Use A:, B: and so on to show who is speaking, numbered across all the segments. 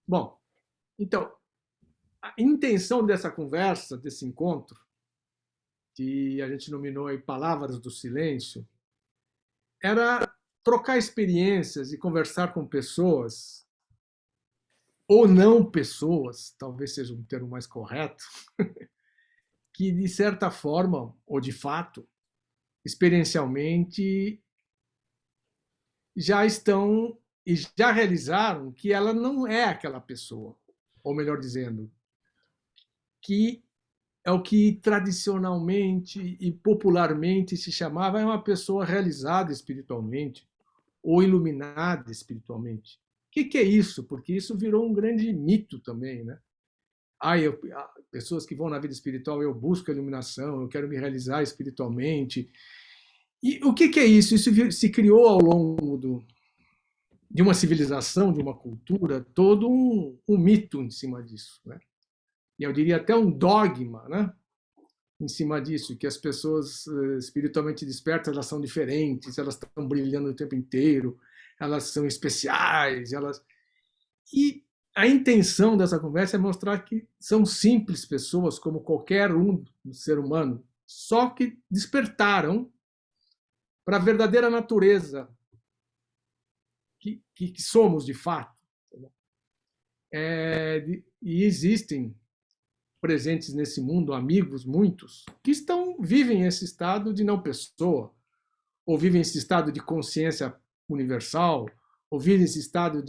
A: Bom, então, a intenção dessa conversa, desse encontro, que a gente nominou aí Palavras do Silêncio, era trocar experiências e conversar com pessoas, ou não pessoas, talvez seja um termo mais correto, que de certa forma, ou de fato, experiencialmente, já estão e já realizaram que ela não é aquela pessoa, ou melhor dizendo, que é o que tradicionalmente e popularmente se chamava é uma pessoa realizada espiritualmente ou iluminada espiritualmente. O que é isso? Porque isso virou um grande mito também, né? Pessoas que vão na vida espiritual, eu busco a iluminação, eu quero me realizar espiritualmente. E o que é isso? Isso se criou ao longo de uma civilização, de uma cultura, todo um mito em cima disso, né? E eu diria até um dogma, né? Em cima disso, que as pessoas espiritualmente despertas, elas são diferentes, elas estão brilhando o tempo inteiro, elas são especiais, E a intenção dessa conversa é mostrar que são simples pessoas, como qualquer um ser humano, só que despertaram para a verdadeira natureza que somos de fato. E existem presentes nesse mundo amigos, muitos, que vivem esse estado de não pessoa, ou vivem esse estado de consciência universal, ou vivem esse estado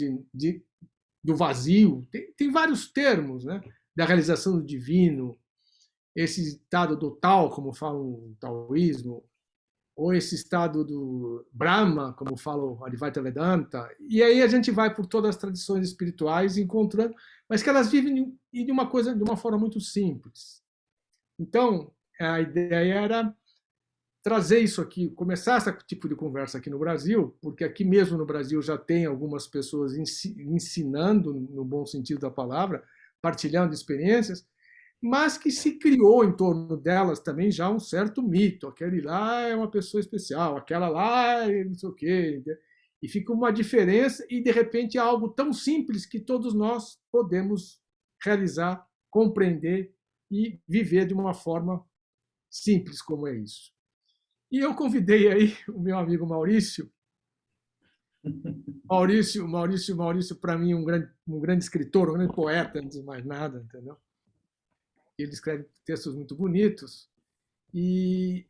A: do vazio. Tem vários termos, né? Da realização do divino, esse estado do tal, como fala o taoísmo, ou esse estado do Brahma, como fala o Advaita Vedanta, e aí a gente vai por todas as tradições espirituais encontrando, mas que elas vivem de uma forma muito simples. Então, a ideia era trazer isso aqui, começar esse tipo de conversa aqui no Brasil, porque aqui mesmo no Brasil já tem algumas pessoas ensinando, no bom sentido da palavra, partilhando experiências, mas que se criou em torno delas também já um certo mito. Aquele lá é uma pessoa especial, aquela lá é não sei o quê. E fica uma diferença e, de repente, é algo tão simples que todos nós podemos realizar, compreender e viver de uma forma simples como é isso. E eu convidei aí o meu amigo Maurício. Maurício, para mim, um grande escritor, um grande poeta, antes de mais nada, entendeu? Ele escreve textos muito bonitos e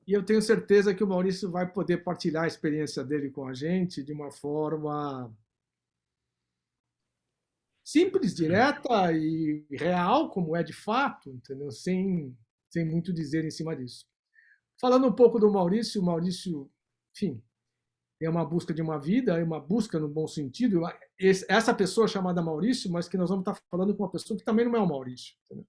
A: eu tenho certeza que o Maurício vai poder partilhar a experiência dele com a gente de uma forma simples, direta e real, como é de fato, entendeu? Sem muito dizer em cima disso. Falando um pouco do Maurício, enfim, é uma busca de uma vida, é uma busca no bom sentido. Essa pessoa chamada Maurício, mas que nós vamos estar falando com uma pessoa que também não é o Maurício, entendeu?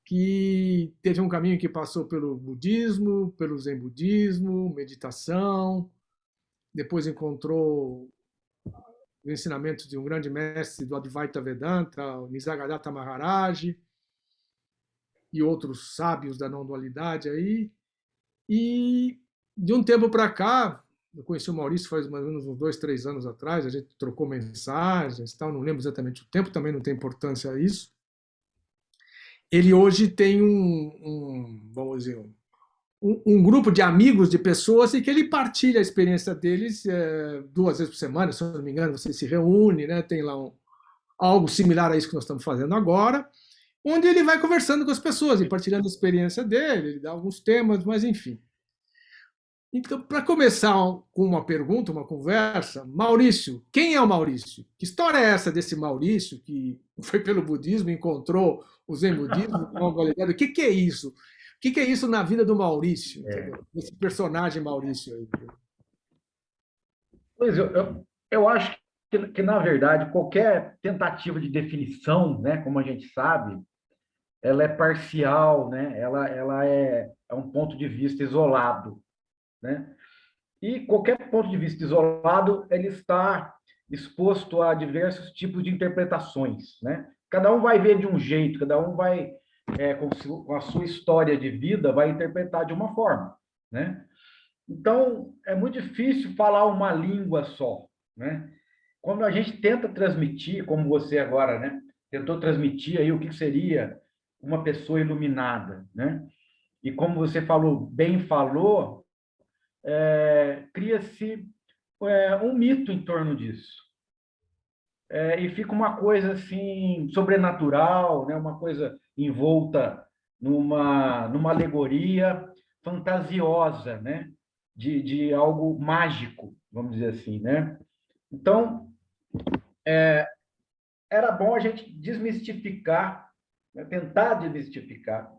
A: Que teve um caminho que passou pelo budismo, pelo zen budismo, meditação, depois encontrou o ensinamento de um grande mestre do Advaita Vedanta, o Nisargadatta Maharaj, e outros sábios da não dualidade aí. E de um tempo para cá, eu conheci o Maurício faz mais ou menos uns 2, 3 anos atrás, a gente trocou mensagens, tal, não lembro exatamente o tempo, também não tem importância isso. Ele hoje tem vamos dizer, um grupo de amigos, de pessoas, e que ele partilha a experiência deles 2 vezes por semana, se eu não me engano, você se reúne, né? Tem lá algo similar a isso que nós estamos fazendo agora, onde ele vai conversando com as pessoas e partilhando a experiência dele, ele dá alguns temas, mas enfim. Então, para começar com uma pergunta, uma conversa, Maurício, quem é o Maurício? Que história é essa desse Maurício que foi pelo budismo, encontrou o Zen budismo, o que é isso? O que é isso na vida do Maurício? Esse personagem Maurício aí.
B: Pois eu acho que, na verdade, qualquer tentativa de definição, né, como a gente sabe, ela é parcial, né? Ela é um ponto de vista isolado, né? E qualquer ponto de vista isolado, ele está exposto a diversos tipos de interpretações, né? Cada um vai ver de um jeito, cada um vai, com a sua história de vida, vai interpretar de uma forma, né? Então, é muito difícil falar uma língua só, né? Quando a gente tenta transmitir, como você agora, né? Tentou transmitir aí o que seria uma pessoa iluminada, né? E como você falou, bem falou, cria-se um mito em torno disso. E fica uma coisa assim sobrenatural, né? Uma coisa envolta numa alegoria fantasiosa, né? De algo mágico, vamos dizer assim, né? Então, era bom a gente desmistificar, né? Tentar desmistificar.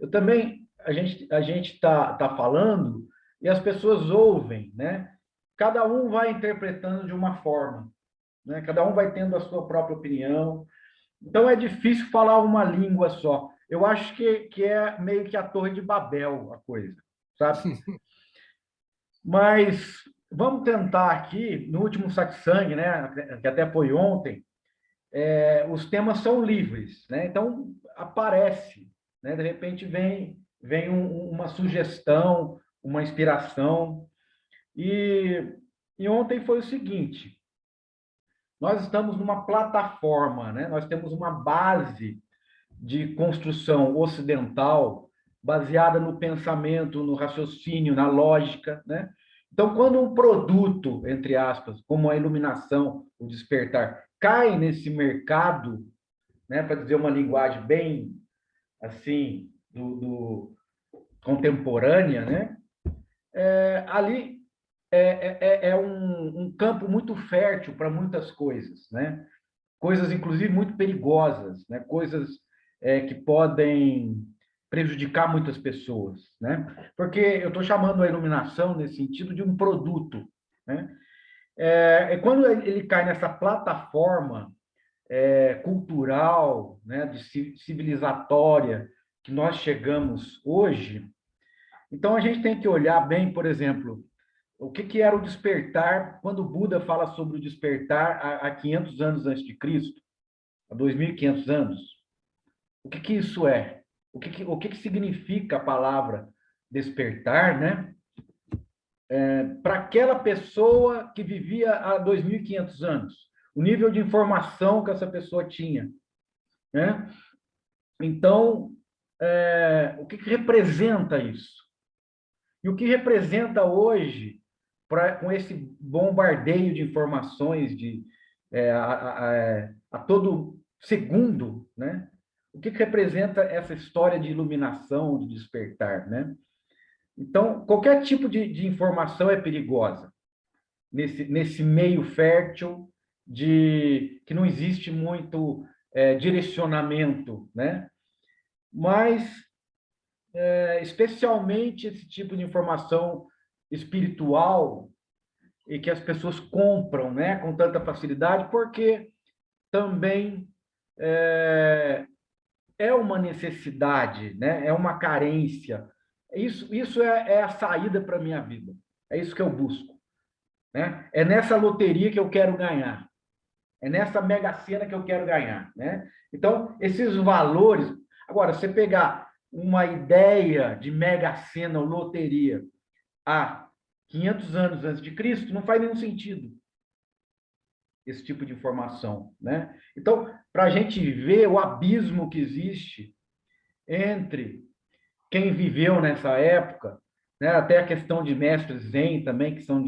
B: Eu também, a gente tá falando e as pessoas ouvem, né? Cada um vai interpretando de uma forma, né? Cada um vai tendo a sua própria opinião. Então é difícil falar uma língua só. Eu acho que é meio que a Torre de Babel a coisa, sabe? Mas vamos tentar aqui, no último satsang, né, que até foi ontem, os temas são livres, né? Então aparece, né? De repente vem uma sugestão, uma inspiração. E ontem foi o seguinte: nós estamos numa plataforma, né? Nós temos uma base de construção ocidental baseada no pensamento, no raciocínio, na lógica, né? Então, quando um produto, entre aspas, como a iluminação, o despertar, cai nesse mercado, né, para dizer uma linguagem bem assim do contemporânea, né, ali é um campo muito fértil para muitas coisas, né? Coisas, inclusive, muito perigosas, né? Coisas que podem prejudicar muitas pessoas, né? Porque eu estou chamando a iluminação nesse sentido de um produto, né? Quando ele cai nessa plataforma cultural, né, de civilizatória que nós chegamos hoje, então a gente tem que olhar bem, por exemplo, o que era o despertar quando o Buda fala sobre o despertar há 500 anos antes de Cristo, há 2.500 anos. O que isso é? O que significa a palavra despertar, né? Para aquela pessoa que vivia há 2.500 anos, o nível de informação que essa pessoa tinha, né? Então, o que representa isso? E o que representa hoje, com esse bombardeio de informações a todo segundo, né? O que representa essa história de iluminação, de despertar, né? Então, qualquer tipo de informação é perigosa nesse meio fértil que não existe muito direcionamento, né? Mas, especialmente esse tipo de informação espiritual e que as pessoas compram, né, com tanta facilidade, porque também é uma necessidade, né? É uma carência. Isso é a saída para a minha vida. É isso que eu busco, né? É nessa loteria que eu quero ganhar. É nessa mega sena que eu quero ganhar, né? Então, esses valores. Agora, você pegar uma ideia de mega sena ou loteria há 500 anos antes de Cristo, não faz nenhum sentido esse tipo de informação, né? Então, para a gente ver o abismo que existe entre quem viveu nessa época, né? Até a questão de mestres Zen também, que são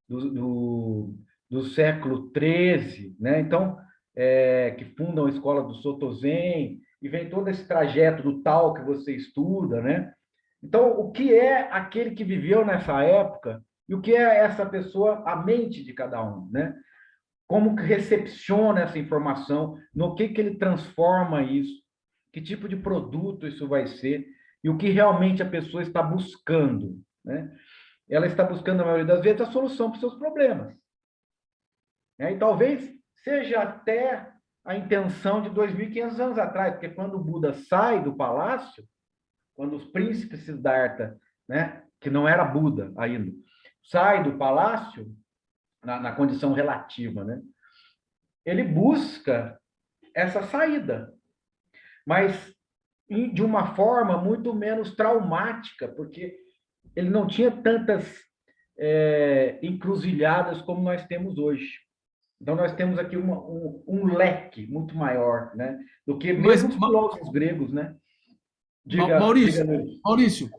B: do século XIII, né? Então, que fundam a escola do Soto Zen, e vem todo esse trajeto do tal que você estuda, né? Então, o que é aquele que viveu nessa época e o que é essa pessoa, a mente de cada um, né? Como que recepciona essa informação, no que ele transforma isso, que tipo de produto isso vai ser e o que realmente a pessoa está buscando, né? Ela está buscando, na maioria das vezes, a solução para os seus problemas, né? E talvez seja até a intenção de 2.500 anos atrás, porque quando o Buda sai do palácio, quando os príncipes Siddhartha, né, que não era Buda ainda, sai do palácio, na condição relativa, né, ele busca essa saída, mas de uma forma muito menos traumática, porque ele não tinha tantas encruzilhadas como nós temos hoje. Então, nós temos aqui um leque muito maior, né, do que
A: Mas,
B: mesmo os filósofos gregos, né? Diga,
A: Maurício,
B: Luiz.
A: Maurício,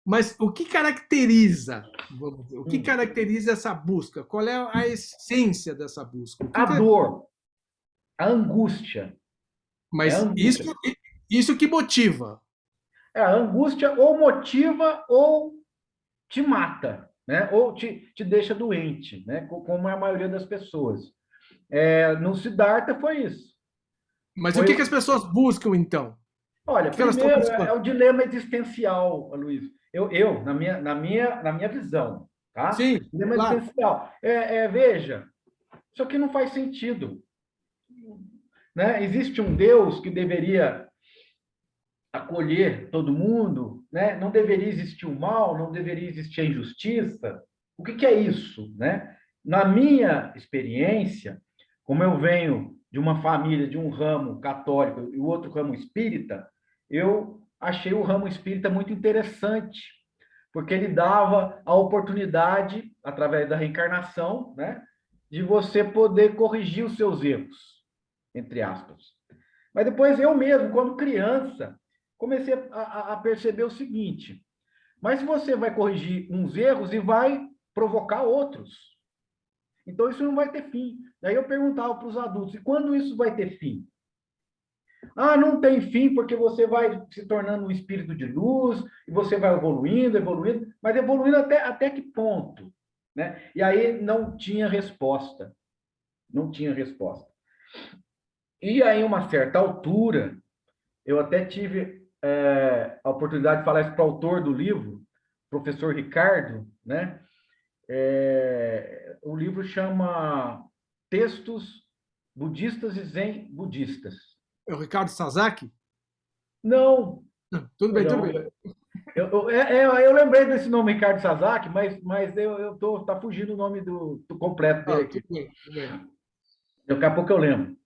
A: mas o que caracteriza, vamos dizer, o que
B: Hum.
A: caracteriza essa busca? Qual é a essência dessa busca?
B: A dor, a angústia, é a
A: Mas
B: angústia.
A: isso que motiva.
B: A angústia ou motiva ou te mata, né? Ou te deixa doente, né? Como é a maioria das pessoas. No Siddhartha foi isso.
A: Mas o
B: Foi,
A: que as pessoas buscam, então? O
B: olha,
A: que elas estão
B: primeiro é
A: buscando?
B: o dilema existencial, Luiz. Na minha visão, tá?
A: Sim,
B: Dilema
A: claro.
B: existencial. Veja, isso aqui não faz sentido, né? Existe um Deus que deveria acolher todo mundo, né? Não deveria existir o mal, não deveria existir a injustiça. O que é isso, né? Na minha experiência, como eu venho de uma família de um ramo católico e o outro ramo espírita, eu achei o ramo espírita muito interessante, porque ele dava a oportunidade, através da reencarnação, né, de você poder corrigir os seus erros, entre aspas. Mas depois eu mesmo, quando criança, comecei a perceber o seguinte: mas você vai corrigir uns erros e vai provocar outros. Então isso não vai ter fim. Daí eu perguntava para os adultos: e quando isso vai ter fim? Ah, não tem fim porque você vai se tornando um espírito de luz e você vai evoluindo, evoluindo, mas evoluindo até que ponto? Né? E aí não tinha resposta. Não tinha resposta. E aí, uma certa altura, eu até tive a oportunidade de falar isso para o autor do livro, professor Ricardo, né? O livro chama Textos Budistas e Zen Budistas.
A: É o Ricardo Sasaki?
B: Não,
A: Não, tudo bem, tudo
B: perdão,
A: bem.
B: eu lembrei desse nome Ricardo Sasaki, mas tá fugindo o nome do completo dele
A: Ah,
B: aqui.
A: tudo bem, tudo bem.
B: Daqui a pouco eu lembro.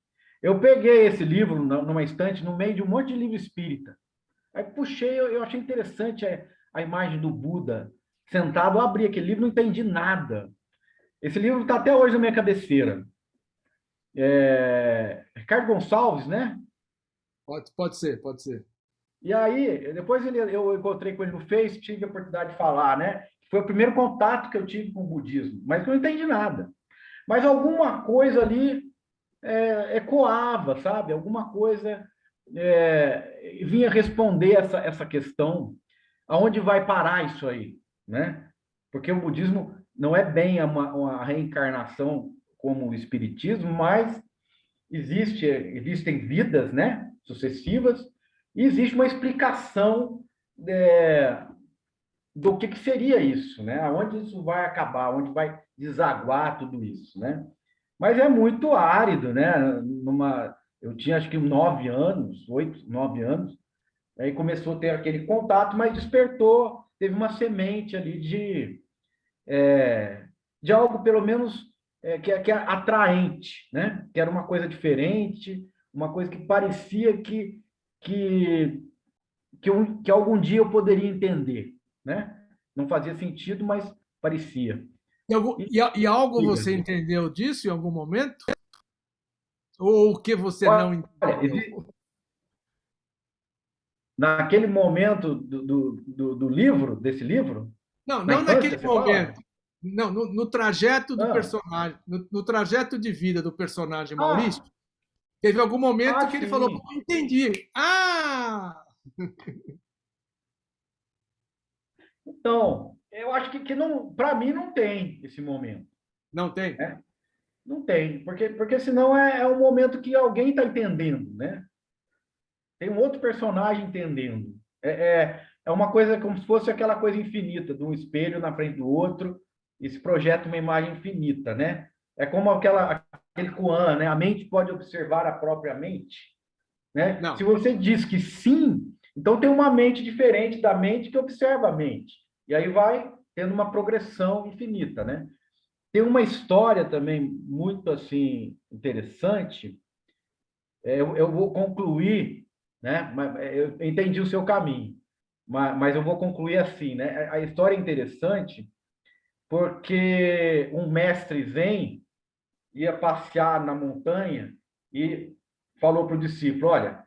B: Eu peguei esse livro numa estante, no meio de um monte de livro espírita. Aí puxei, eu achei interessante a imagem do Buda sentado, eu abri aquele livro, não entendi nada. Esse livro está até hoje na minha cabeceira. Ricardo Gonçalves, né?
A: Pode ser, pode ser.
B: E aí, depois eu encontrei com ele no Face, tive a oportunidade de falar, né? Foi o primeiro contato que eu tive com o budismo, mas eu não entendi nada. Mas alguma coisa ali ecoava, sabe? Alguma coisa vinha responder essa questão. Aonde vai parar isso aí, né? Porque o budismo não é bem uma reencarnação como o espiritismo, mas existem vidas, né, sucessivas, e existe uma explicação do que seria isso, né? Aonde isso vai acabar, onde vai desaguar tudo isso, né? Mas é muito árido, né? Eu tinha acho que 9 anos, 8, 9 anos, aí começou a ter aquele contato, mas despertou, teve uma semente ali de algo pelo menos que é atraente, né? Que era uma coisa diferente, uma coisa que parecia que, que algum dia eu poderia entender, né? Não fazia sentido, mas parecia. E,
A: E algo
B: diga,
A: você entendeu disso em algum momento? Ou o que você não
B: olha,
A: entendeu?
B: naquele momento do livro, desse livro,
A: Não,
B: na
A: não naquele
B: infância, você fala?
A: momento. Não, no trajeto do
B: Ah,
A: personagem, no trajeto de vida do personagem Maurício,
B: ah,
A: teve algum momento que ele falou:
B: sim.
A: "Pô, entendi. Ah,
B: Então, eu acho que não, para mim não tem esse momento,
A: não tem.
B: né? Não tem, porque senão é um momento que alguém está entendendo, né? Tem um outro personagem entendendo. É uma coisa como se fosse aquela coisa infinita, de um espelho na frente do outro, e se projeta uma imagem infinita, né? É como aquele Kuan, né? A mente pode observar a própria mente, né? Se
A: Não.
B: você diz que sim, então tem uma mente diferente da mente que observa a mente. E aí vai tendo uma progressão infinita, né? Tem uma história também muito assim interessante. Eu vou concluir, né? Mas eu entendi o seu caminho. mas eu vou concluir assim, né? A história é interessante porque um mestre zen ia passear na montanha e falou para o discípulo: olha,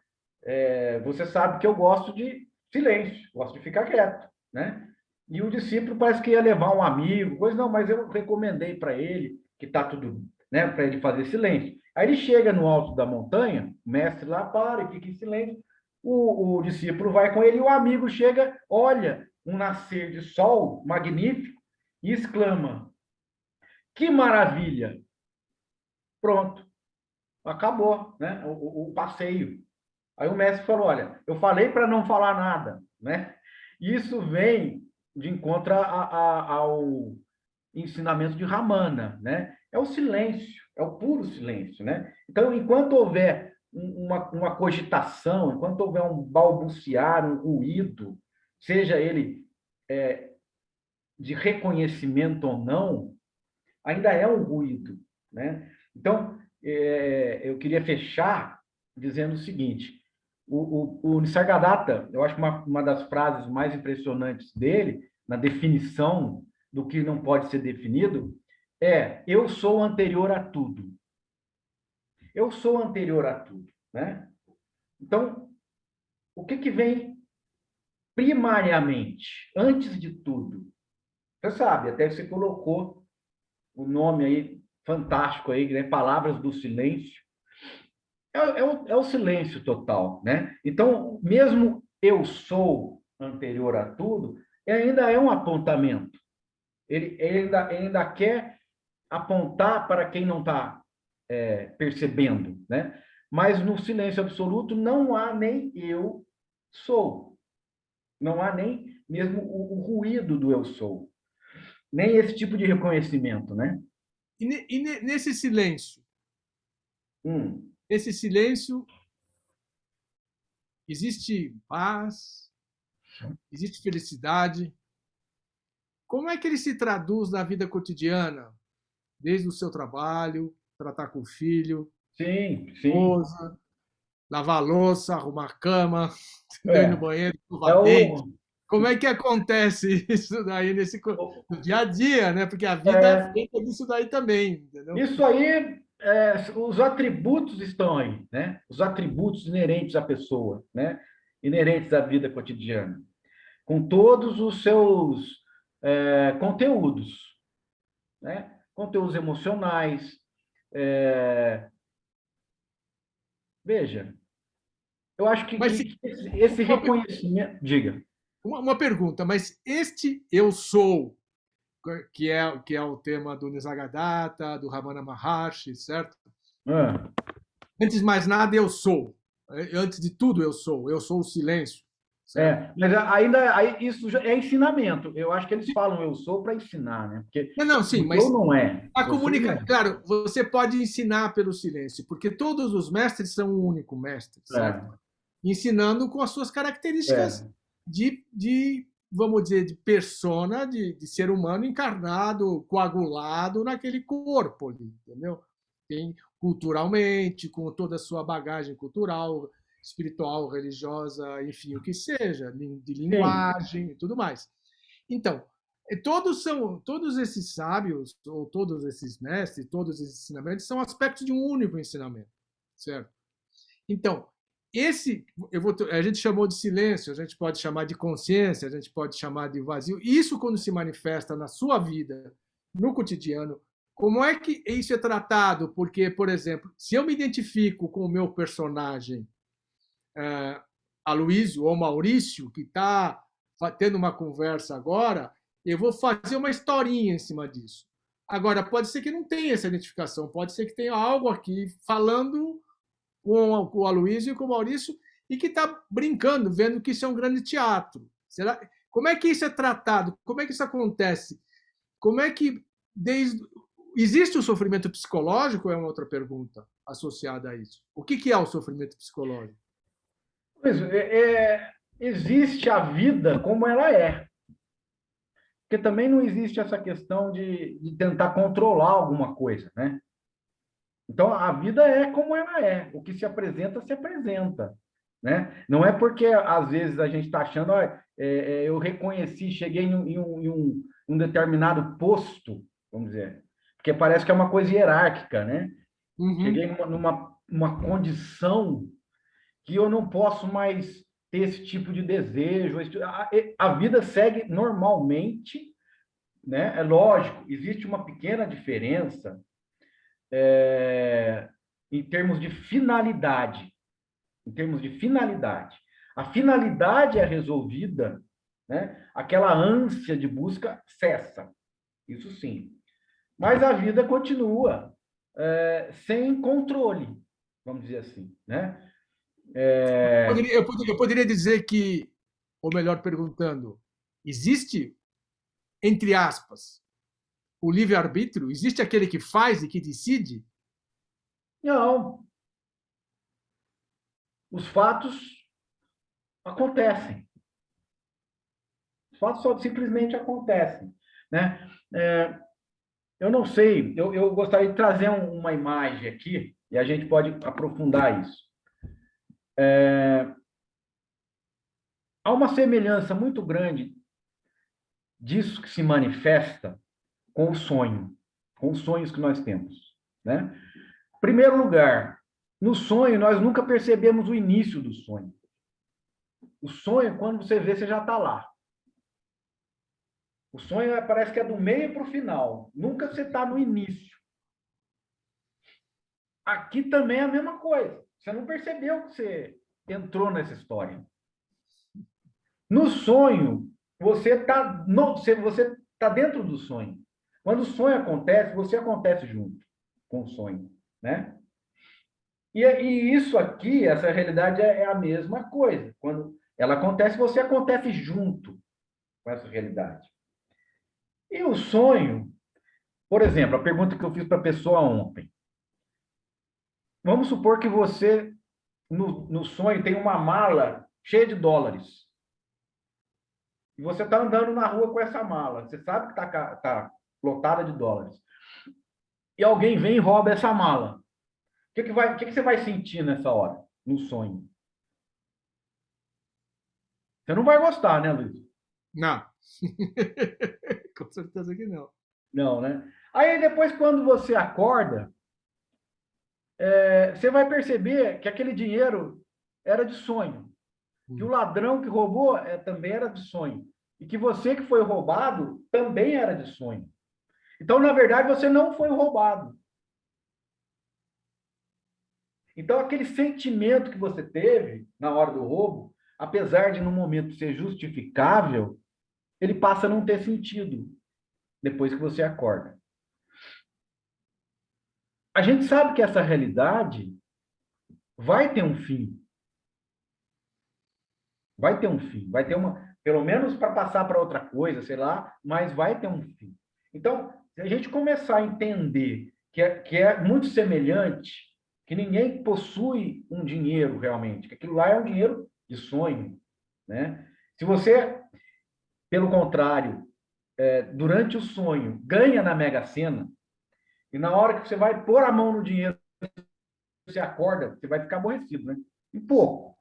B: você sabe que eu gosto de silêncio, gosto de ficar quieto, né? E o discípulo parece que ia levar um amigo, pois não, mas eu recomendei para ele que está tudo, né, para ele fazer silêncio. Aí ele chega no alto da montanha, o mestre lá para e fica em silêncio. O discípulo vai com ele e o amigo chega, olha um nascer de sol magnífico e exclama: que maravilha! Pronto, acabou, né? O passeio. Aí o mestre falou: olha, eu falei para não falar nada, né? Isso vem de encontro ao ensinamento de Ramana, né? É o silêncio, é o puro silêncio, né? Então, enquanto houver uma cogitação, enquanto houver um balbuciar, um ruído, seja ele de reconhecimento ou não, ainda é um ruído, né? Então, eu queria fechar dizendo o seguinte: o Nisargadatta, eu acho que uma das frases mais impressionantes dele, na definição do que não pode ser definido, é: eu sou anterior a tudo. Eu sou anterior a tudo, né? Então, o que vem primariamente, antes de tudo? Você sabe, até você colocou o nome aí fantástico aí, né? Palavras do Silêncio. É o silêncio total, né? Então, mesmo eu sou anterior a tudo, ainda é um apontamento. Ele ainda quer apontar para quem não está percebendo, né? Mas no silêncio absoluto não há nem eu sou, não há nem mesmo o ruído do eu sou, nem esse tipo de reconhecimento, né?
A: Nesse silêncio,
B: Hum.
A: esse silêncio existe paz, existe felicidade. Como é que ele se traduz na vida cotidiana, desde o seu trabalho, tratar com o filho,
B: Sim, sim.
A: esposa, lavar a louça, arrumar a cama, ir no
B: É,
A: banheiro,
B: é
A: escovar dente? Como é que acontece isso daí no dia a dia, né? Porque a vida é
B: é,
A: feita disso daí também, entendeu?
B: Isso aí, os atributos estão aí, né? Os atributos inerentes à pessoa, né? Inerentes à vida cotidiana, com todos os seus conteúdos, né? Conteúdos emocionais. Veja, eu acho
A: Mas
B: que esse
A: uma,
B: reconhecimento. Diga.
A: uma pergunta, mas este eu sou, que é o tema do Nisargadatta, do Ramana Maharshi, certo?
B: Ah,
A: Antes de mais nada, eu sou. Antes de tudo, eu sou o silêncio, certo?
B: mas ainda isso já é ensinamento. Eu acho que eles falam eu sou para ensinar, né? Porque
A: Não, não, sim,
B: o eu
A: mas
B: não é.
A: a
B: Você não
A: comunicação,
B: é.
A: claro, você pode ensinar pelo silêncio, porque todos os mestres são um único mestre, certo?
B: É,
A: Ensinando com as suas características
B: é,
A: vamos dizer, de persona, de ser humano encarnado, coagulado naquele corpo ali, entendeu? Tem culturalmente, com toda a sua bagagem cultural, espiritual, religiosa, enfim, o que seja, de
B: sim.
A: linguagem e tudo mais. Então, todos esses sábios, ou todos esses mestres, todos esses ensinamentos são aspectos de um único ensinamento, certo? Então, a gente chamou de silêncio, a gente pode chamar de consciência, a gente pode chamar de vazio. Isso, quando se manifesta na sua vida, no cotidiano, como é que isso é tratado? Porque, por exemplo, se eu me identifico com o meu personagem, Aloysio ou Maurício, que está tendo uma conversa agora, eu vou fazer uma historinha em cima disso. Agora, pode ser que não tenha essa identificação, pode ser que tenha algo aqui falando com o Aloysio e com o Maurício e que está brincando, vendo que isso é um grande teatro. Será? Como é que isso é tratado? Como é que isso acontece? Como é que desde existe o sofrimento psicológico? É uma outra pergunta associada a isso. O que é o sofrimento psicológico?
B: Pois existe a vida como ela é. Porque também não existe essa questão de tentar controlar alguma coisa, né? Então, a vida é como ela é. O que se apresenta, né? Não é porque, às vezes, a gente está achando, eu reconheci, cheguei em um determinado posto, vamos dizer, porque parece que é uma coisa hierárquica, né?
A: Uhum.
B: Cheguei numa condição que eu não posso mais ter esse tipo de desejo. A vida segue normalmente, né? É lógico, existe uma pequena diferença em termos de finalidade. Em termos de finalidade. A finalidade é resolvida, né? Aquela ânsia de busca cessa, isso sim. Mas a vida continua sem controle, vamos dizer assim, né?
A: Eu poderia dizer que, ou melhor perguntando, existe, entre aspas, o livre-arbítrio? Existe aquele que faz e que decide?
B: Não, os fatos acontecem. Os fatos só simplesmente acontecem, né? Eu não sei, eu gostaria de trazer uma imagem aqui e a gente pode aprofundar isso. Há uma semelhança muito grande disso que se manifesta com o sonho, com os sonhos que nós temos, né? Em primeiro lugar, no sonho nós nunca percebemos o início do sonho. O sonho, quando você vê, você já está lá. O sonho parece que é do meio para o final. Nunca você está no início. Aqui também é a mesma coisa. Você não percebeu que você entrou nessa história. No sonho, você está você tá dentro do sonho. Quando o sonho acontece, você acontece junto com o sonho, né? E isso aqui, essa realidade é a mesma coisa. Quando ela acontece, você acontece junto com essa realidade. E o sonho, por exemplo, a pergunta que eu fiz para a pessoa ontem. Vamos supor que você, no sonho, tem uma mala cheia de dólares. E você está andando na rua com essa mala. Você sabe que tá lotada de dólares. E alguém vem e rouba essa mala. O que você vai sentir nessa hora, no sonho? Você não vai gostar, né, Luiz?
A: Não. Com certeza que não.
B: Não, né? Aí depois, quando você acorda, você vai perceber que aquele dinheiro era de sonho. Que o ladrão que roubou também era de sonho. E que você que foi roubado também era de sonho. Então, na verdade, você não foi roubado. Então, aquele sentimento que você teve na hora do roubo, apesar de no momento ser justificável, ele passa a não ter sentido depois que você acorda. A gente sabe que essa realidade vai ter um fim. Vai ter um fim. Vai ter pelo menos para passar para outra coisa, sei lá, mas vai ter um fim. Então, se a gente começar a entender que é muito semelhante, que ninguém possui um dinheiro realmente, que aquilo lá é um dinheiro de sonho, né? Se você, pelo contrário, durante o sonho, ganha na Mega Sena, e na hora que você vai pôr a mão no dinheiro, você acorda, você vai ficar aborrecido, né? E pouco.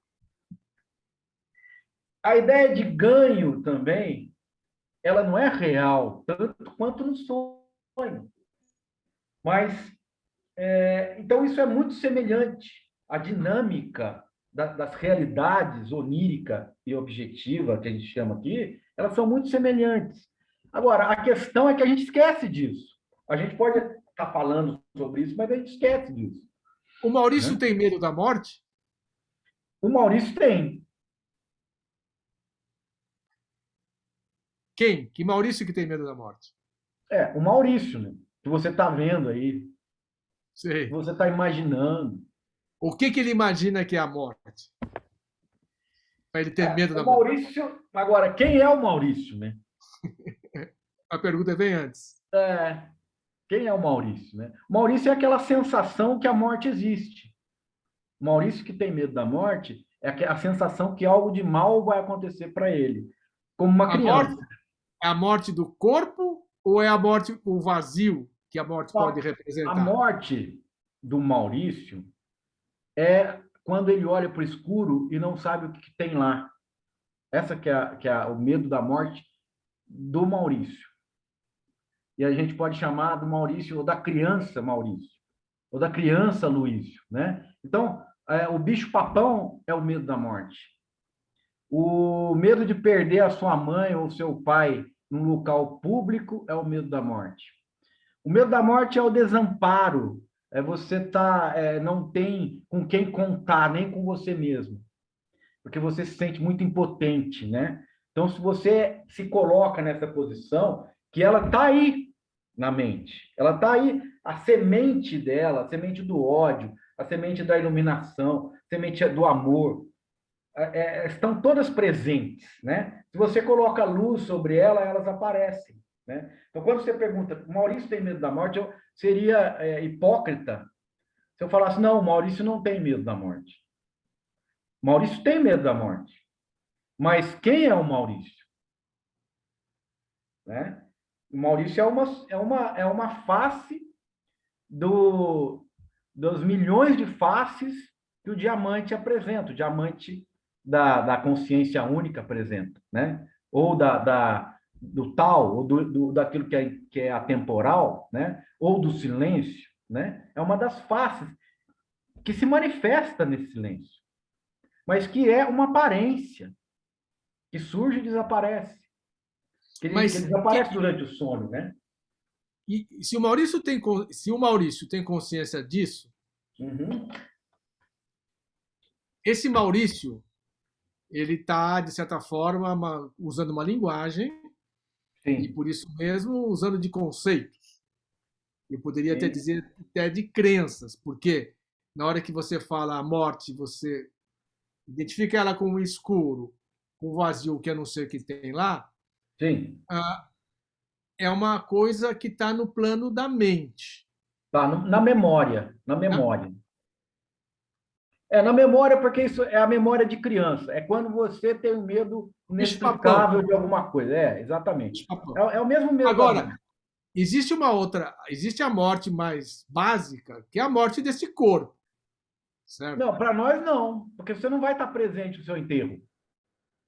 B: A ideia de ganho também, ela não é real, tanto quanto no sonho. Mas, então, isso é muito semelhante. A dinâmica das realidades onírica e objetiva, que a gente chama aqui, elas são muito semelhantes. Agora, a questão é que a gente esquece disso. A gente pode estar falando sobre isso, mas a gente esquece disso.
A: O Maurício
B: Né?
A: tem medo da morte?
B: O Maurício tem.
A: Quem? Que Maurício que tem medo da morte?
B: O Maurício, né? Que você está vendo aí, que
A: Sei.
B: você está imaginando.
A: O que ele imagina que é a morte? Para ele ter medo
B: O
A: da morte.
B: Maurício, agora, quem é o Maurício, né?
A: A pergunta vem antes.
B: É, quem é o Maurício, né? O Maurício é aquela sensação que a morte existe. O Maurício que tem medo da morte é a sensação que algo de mal vai acontecer para ele, como uma
A: A
B: criança.
A: morte é a morte do corpo ou é a morte, o vazio que a morte pode
B: A
A: representar?
B: morte do Maurício é quando ele olha para o escuro e não sabe o que tem lá. Essa que é o medo da morte do Maurício. E a gente pode chamar do Maurício ou da criança Maurício, ou da criança Luísio, né? Então, o bicho-papão é o medo da morte. O medo de perder a sua mãe ou seu pai num local público é o medo da morte. O medo da morte é o desamparo, não tem com quem contar, nem com você mesmo, porque você se sente muito impotente, né? Então, se você se coloca nessa posição, que ela está aí na mente, ela está aí, a semente dela, a semente do ódio, a semente da iluminação, a semente do amor, estão todas presentes, né? Se você coloca luz sobre ela, elas aparecem, né? Então, quando você pergunta, Maurício tem medo da morte, eu seria hipócrita se eu falasse, não, Maurício não tem medo da morte. Maurício tem medo da morte. Mas quem é o Maurício? Né? O Maurício é uma face dos milhões de faces que o diamante apresenta, o diamante da consciência única apresenta, né? Ou do tal, ou daquilo que é atemporal, né? Ou do silêncio, né? É uma das faces que se manifesta nesse silêncio, mas que é uma aparência, que surge e desaparece, que
A: Mas
B: desaparece durante o sono, né?
A: se o Maurício tem consciência disso,
B: Uhum.
A: esse Maurício ele está de certa forma usando uma linguagem e
B: Sim,
A: por isso mesmo usando de conceitos. Eu poderia até
B: sim,
A: dizer até de crenças, porque na hora que você fala a morte, você identifica ela com o escuro, com o vazio, que eu não sei o que tem lá,
B: sim.
A: é uma coisa que está no plano da mente.
B: Tá, na memória, na
A: Né?
B: memória. Na memória, porque isso é a memória de criança. É quando você tem um medo
A: Bicho-papão.
B: inexplicável de alguma coisa. Exatamente.
A: Bicho-papão.
B: É o mesmo medo da
A: Agora,
B: morte.
A: existe a morte mais básica, que é a morte desse corpo, certo?
B: Não, para nós não, porque você não vai estar presente no seu enterro.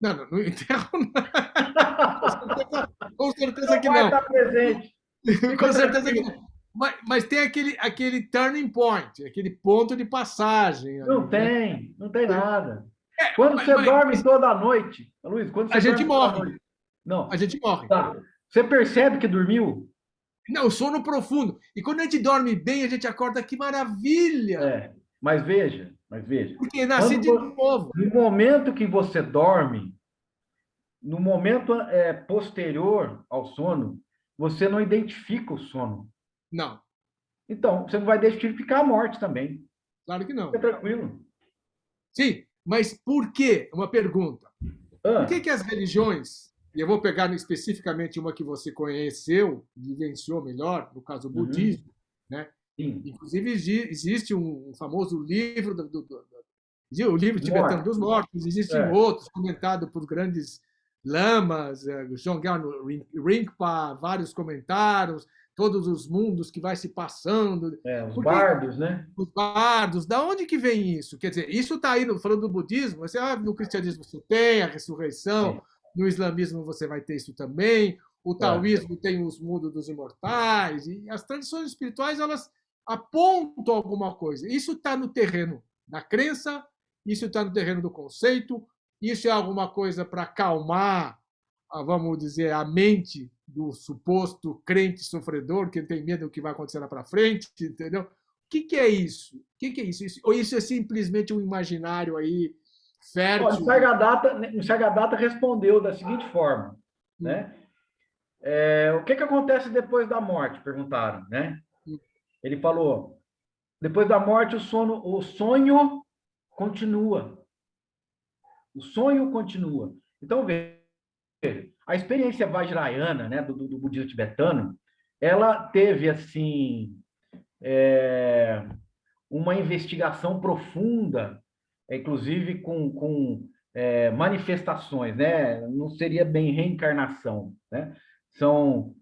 A: Não, não, no enterro não. Com
B: Você
A: certeza
B: não
A: que
B: vai
A: não.
B: estar presente. Fica
A: Com certeza que
B: tranquilo.
A: não. Mas tem aquele turning point, aquele ponto de passagem
B: Não
A: ali, né?
B: tem, não tem nada. Quando
A: Mas,
B: você
A: mas
B: dorme toda noite, Luiz, quando
A: a
B: você
A: gente
B: dorme toda
A: morre.
B: noite,
A: A
B: não,
A: gente morre.
B: tá. Você percebe que dormiu?
A: Não, sono profundo. E quando a gente dorme bem, a gente acorda, que maravilha!
B: Mas veja,
A: Porque nasci
B: quando
A: de novo.
B: no momento que você dorme, no momento posterior ao sono, você não identifica o sono.
A: Não,
B: Então, você não vai identificar a morte também.
A: claro que
B: Fica
A: não.
B: tranquilo.
A: Sim, mas por quê? Uma pergunta. Por que
B: Ah,
A: que as religiões, e eu vou pegar especificamente uma que você conheceu, vivenciou melhor, no caso o
B: uhum,
A: budismo, né?
B: sim.
A: Inclusive existe um famoso livro o livro tibetano
B: Morte.
A: dos mortos, existem
B: É,
A: outros comentados por grandes lamas, Dzongkar Rinpoche, vários comentários, todos os mundos que vai se passando.
B: os
A: Porque
B: bardos, né?
A: os bardos, da onde que vem isso? Quer dizer, isso está aí, falando do budismo, você, no cristianismo você tem a ressurreição,
B: Sim.
A: no islamismo você vai ter isso também, o
B: É.
A: taoísmo tem os mundos dos imortais, e as tradições espirituais, elas apontam alguma coisa. Isso está no terreno da crença, isso está no terreno do conceito, isso é alguma coisa para acalmar, vamos dizer, a mente do suposto crente sofredor, que tem medo do que vai acontecer lá para frente, entendeu? Que é isso? O que é isso? Ou isso é simplesmente um imaginário aí
B: Ó,
A: fértil?
B: o Sagadatta respondeu da seguinte forma,
A: Hum,
B: né? O que acontece depois da morte? Perguntaram, né?
A: hum.
B: Ele falou: depois da morte, o sonho continua. O sonho continua. Então, veja, a experiência vajrayana, né, do budismo tibetano, ela teve, assim, uma investigação profunda, inclusive com manifestações, né? Não seria bem reencarnação, né? São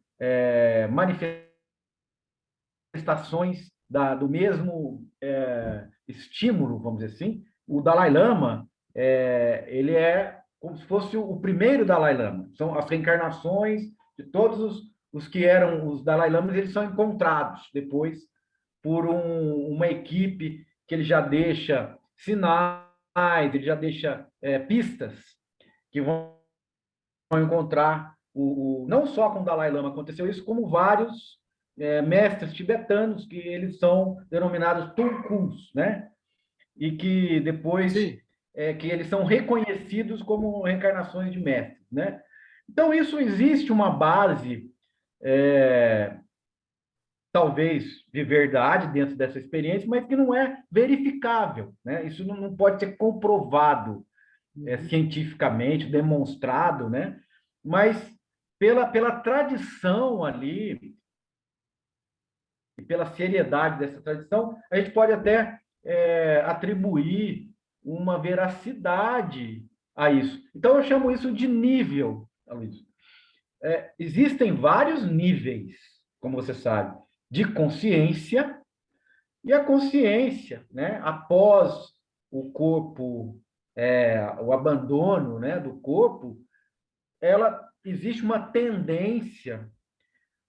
B: manifestações do mesmo estímulo, vamos dizer assim. O Dalai Lama, ele é como se fosse o primeiro Dalai Lama. São as reencarnações de todos os que eram os Dalai Lamas, eles são encontrados depois por uma equipe que ele já deixa sinais, ele já deixa pistas que vão encontrar não só com o Dalai Lama aconteceu isso, como vários mestres tibetanos, que eles são denominados tulkus, né? E que depois que eles são reconhecidos como reencarnações de mestres, né? Então, isso existe uma base, talvez de verdade dentro dessa experiência, mas que não é verificável, né? Isso não pode ser comprovado cientificamente, demonstrado, né? Mas pela tradição ali, e pela seriedade dessa tradição, a gente pode até atribuir uma veracidade a isso. Então, eu chamo isso de nível, Luiz. Existem vários níveis, como você sabe, de consciência, e a consciência, né, após o corpo, o abandono, né, do corpo, existe uma tendência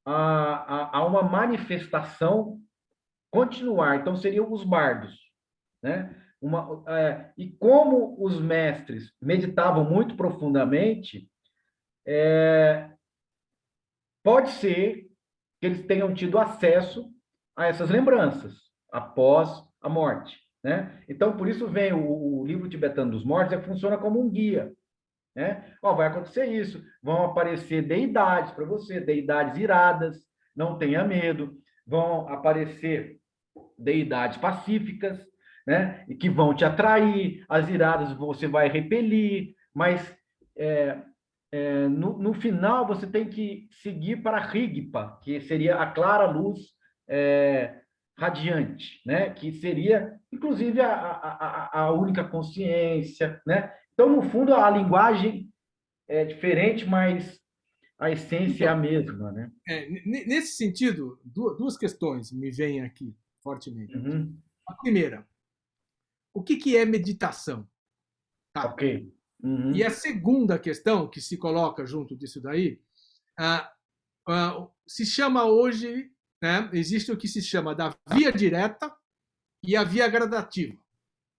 B: a uma manifestação continuar. Então, seriam os bardos, né? E como os mestres meditavam muito profundamente, pode ser que eles tenham tido acesso a essas lembranças após a morte, né? Então, por isso vem o livro tibetano dos mortos, funciona como um guia, né? Vai acontecer isso, vão aparecer deidades para você, deidades iradas, não tenha medo, vão aparecer deidades pacíficas, né? E que vão te atrair, as iradas você vai repelir, mas no final você tem que seguir para a Rigpa, que seria a clara luz radiante, né? Que seria, inclusive, a única consciência, né? Então, no fundo, a linguagem é diferente, mas a essência é a mesma, né?
A: Nesse sentido, duas questões me vêm aqui fortemente.
B: Uhum.
A: A primeira, o que é meditação? Tá.
B: Ok. Uhum.
A: E a segunda questão que se coloca junto disso daí, se chama hoje, né, existe o que se chama da via direta e a via gradativa,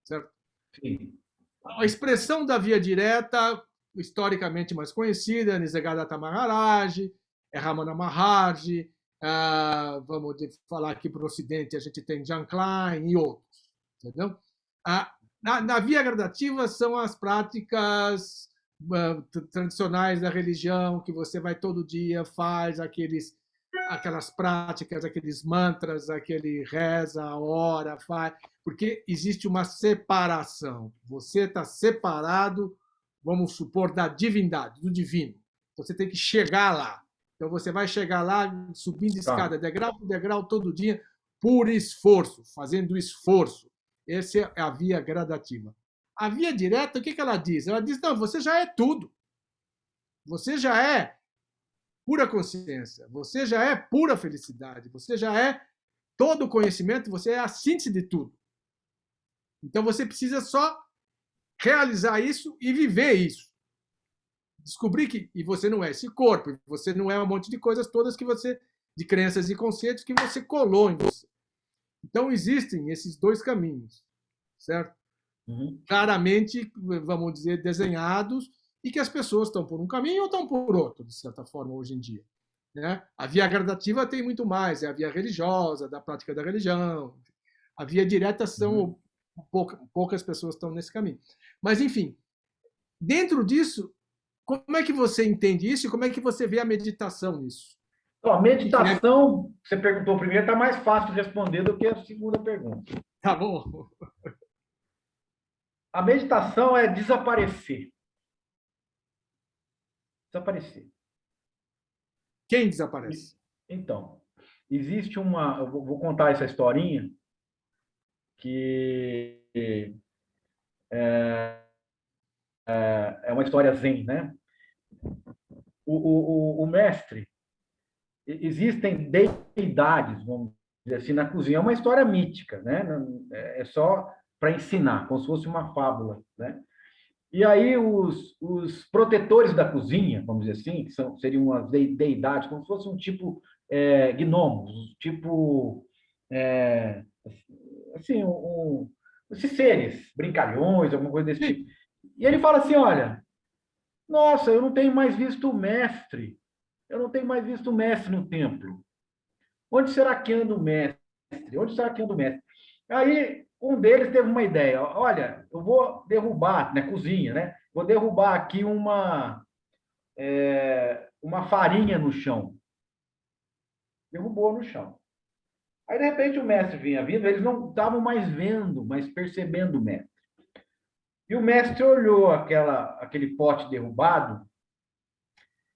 A: certo?
B: Sim.
A: A expressão da via direta, historicamente mais conhecida, é Nisargadatta Maharaj, é Ramana Maharshi, vamos falar aqui para o Ocidente, a gente tem Jan Klein e outros, entendeu? Na via gradativa são as práticas tradicionais da religião, que você vai todo dia, faz aquelas práticas, aqueles mantras, aquele reza, ora, faz, porque existe uma separação. Você está separado, vamos supor, da divindade, do divino. Você tem que chegar lá. Então você vai chegar lá subindo escada, degrau por degrau, todo dia, por esforço, fazendo esforço. Essa é a via gradativa. A via direta, o que ela diz? Ela diz, não, você já é tudo. Você já é pura consciência, você já é pura felicidade, você já é todo o conhecimento, você é a síntese de tudo. Então você precisa só realizar isso e viver isso. Descobrir que você não é esse corpo, você não é um monte de coisas todas que você, de crenças e conceitos que você colou em você. Então existem esses dois caminhos, certo?
B: Uhum.
A: Claramente, vamos dizer, desenhados, e que as pessoas estão por um caminho ou estão por outro, de certa forma, hoje em dia. Né? A via gradativa tem muito mais, é a via religiosa, da prática da religião. A via direta são poucas pessoas estão nesse caminho. Mas, enfim, dentro disso, como é que você entende isso e como é que você vê a meditação nisso?
B: A meditação, que você perguntou primeiro, está mais fácil de responder do que a segunda pergunta.
A: Tá bom.
B: A meditação é desaparecer. Desaparecer.
A: Quem desaparece?
B: Então, existe uma... Eu vou contar essa historinha, que é uma história zen, né? O mestre, existem deidades, vamos dizer assim, na cozinha. É uma história mítica, né? É só para ensinar, como se fosse uma fábula, né? E aí os protetores da cozinha, vamos dizer assim, que seriam as deidades, como se fosse um tipo gnomos, tipo é, assim, esses seres, brincalhões, alguma coisa desse tipo.
A: Sim.
B: E ele fala assim, olha, nossa, eu não tenho mais visto o mestre, eu não tenho mais visto o mestre no templo. Onde será que anda o mestre? Onde será que anda o mestre? Aí um deles teve uma ideia. Olha, eu vou derrubar, na cozinha, né? Vou derrubar aqui uma farinha no chão. Derrubou no chão. Aí, de repente, o mestre vinha vindo, eles não estavam mais vendo, mas percebendo o mestre. E o mestre olhou aquele pote derrubado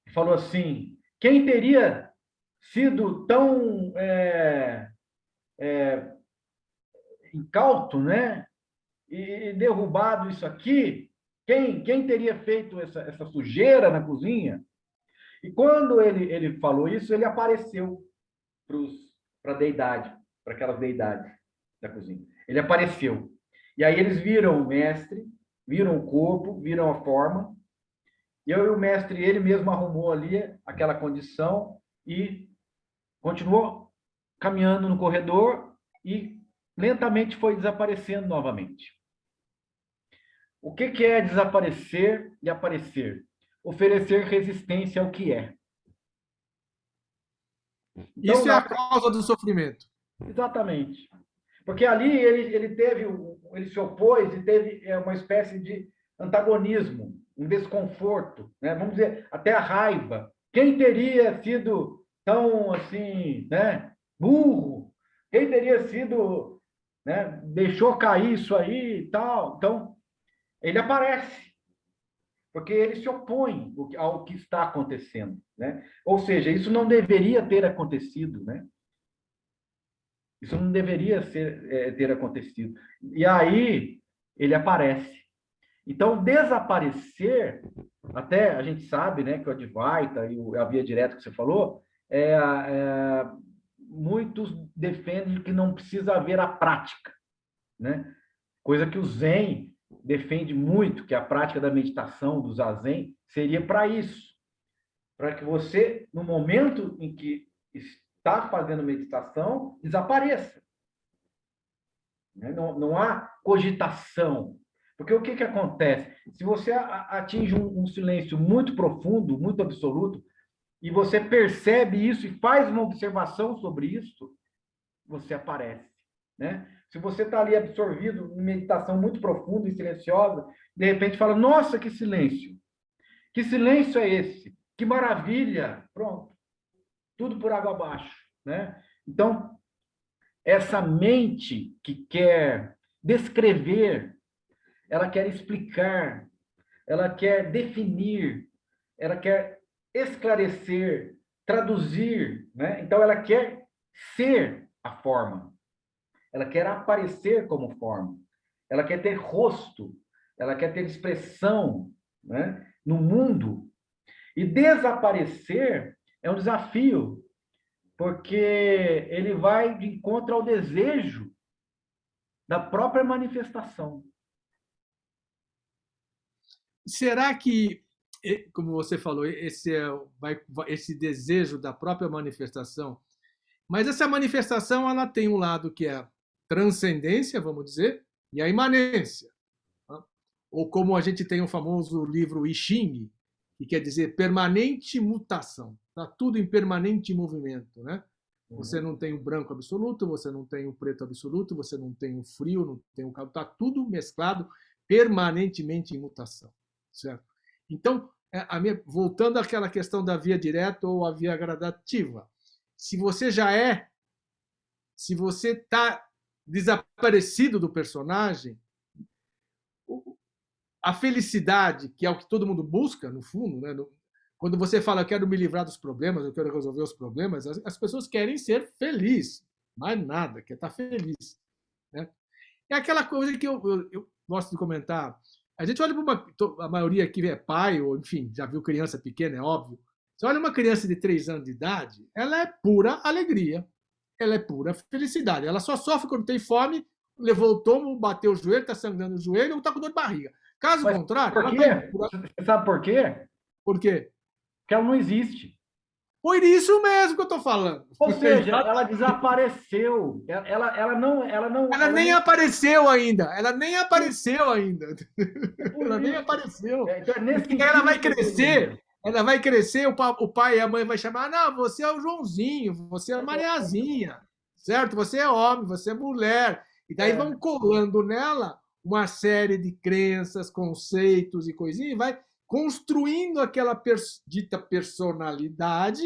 B: e falou assim: quem teria sido tão incauto, né? E derrubado isso aqui, quem teria feito essa sujeira na cozinha? E quando ele falou isso, ele apareceu para a deidade, para aquelas deidades da cozinha. Ele apareceu. E aí eles viram o mestre, viram o corpo, viram a forma. E eu e o mestre, ele mesmo arrumou ali aquela condição e continuou caminhando no corredor e lentamente foi desaparecendo novamente. O que é desaparecer e aparecer? Oferecer resistência ao que é. Então,
A: Isso é a causa do sofrimento.
B: exatamente. Porque ali ele se opôs e teve uma espécie de antagonismo, um desconforto, né? Vamos dizer, até a raiva. Quem teria sido tão assim, né, burro? Quem teria sido, né, deixou cair isso aí e tal? Então, ele aparece, porque ele se opõe ao que está acontecendo, né? Ou seja, isso não deveria ter acontecido, né? Isso não deveria ter acontecido. E aí ele aparece. Então, desaparecer, até a gente sabe, né, que o Advaita e a via direta que você falou, muitos defendem que não precisa haver a prática, né? Coisa que o Zen defende muito, que a prática da meditação, do Zazen, seria para isso. Para que você, no momento em que está fazendo meditação, desapareça. Não há cogitação. Porque o que acontece? Se você atinge um silêncio muito profundo, muito absoluto, e você percebe isso e faz uma observação sobre isso, você aparece. Né? Se você está ali absorvido em meditação muito profunda e silenciosa, de repente fala, nossa, que silêncio! Que silêncio é esse? Que maravilha! Pronto. Tudo por água abaixo. Né? Então, essa mente que quer descrever, ela quer explicar, ela quer definir, ela quer esclarecer, traduzir, né? Então ela quer ser a forma, ela quer aparecer como forma, ela quer ter rosto, ela quer ter expressão, né? No mundo. E desaparecer é um desafio, porque ele vai de encontro ao desejo da própria manifestação.
A: Será que, como você falou, esse desejo da própria manifestação, mas essa manifestação ela tem um lado que é a transcendência, vamos dizer, e a imanência. Tá? Ou como a gente tem o famoso livro I Ching, que quer dizer permanente mutação. Está tudo em permanente movimento. Né? Você não tem o branco absoluto, você não tem o preto absoluto, você não tem o frio, não tem o calor, está tudo mesclado permanentemente em mutação. Certo? Então, voltando àquela questão da via direta ou a via gradativa, se você está desaparecido do personagem, a felicidade, que é o que todo mundo busca, no fundo, né? Quando você fala, eu quero me livrar dos problemas, eu quero resolver os problemas, as pessoas querem ser felizes, mais nada, quer estar feliz. Né? É aquela coisa que eu gosto de comentar. A gente olha para a maioria aqui é pai, ou enfim, já viu criança pequena, é óbvio. Você olha uma criança de 3 anos de idade, ela é pura alegria, ela é pura felicidade. Ela só sofre quando tem fome, levou o tombo, bateu o joelho, está sangrando o joelho ou está com dor de barriga. Caso
B: Mas
A: contrário,
B: por
A: ela
B: quê?
A: vai...
B: Você sabe por quê?
A: Por quê?
B: Porque ela não existe.
A: Por isso mesmo que eu estou falando.
B: Ou seja, ela desapareceu.
A: Ela nem apareceu ainda. Ela nem apareceu ainda.
B: É por
A: Ela nem
B: isso.
A: apareceu.
B: Então, é nesse
A: Porque ela
B: sentido
A: vai
B: que eu estou dizendo.
A: crescer. Ela vai crescer, o pai e a mãe vai chamar, não, você é o Joãozinho, você é a Mariazinha, certo? Você é homem, você é mulher. E daí
B: É,
A: vão colando nela uma série de crenças, conceitos e coisinhas, e vai construindo aquela dita personalidade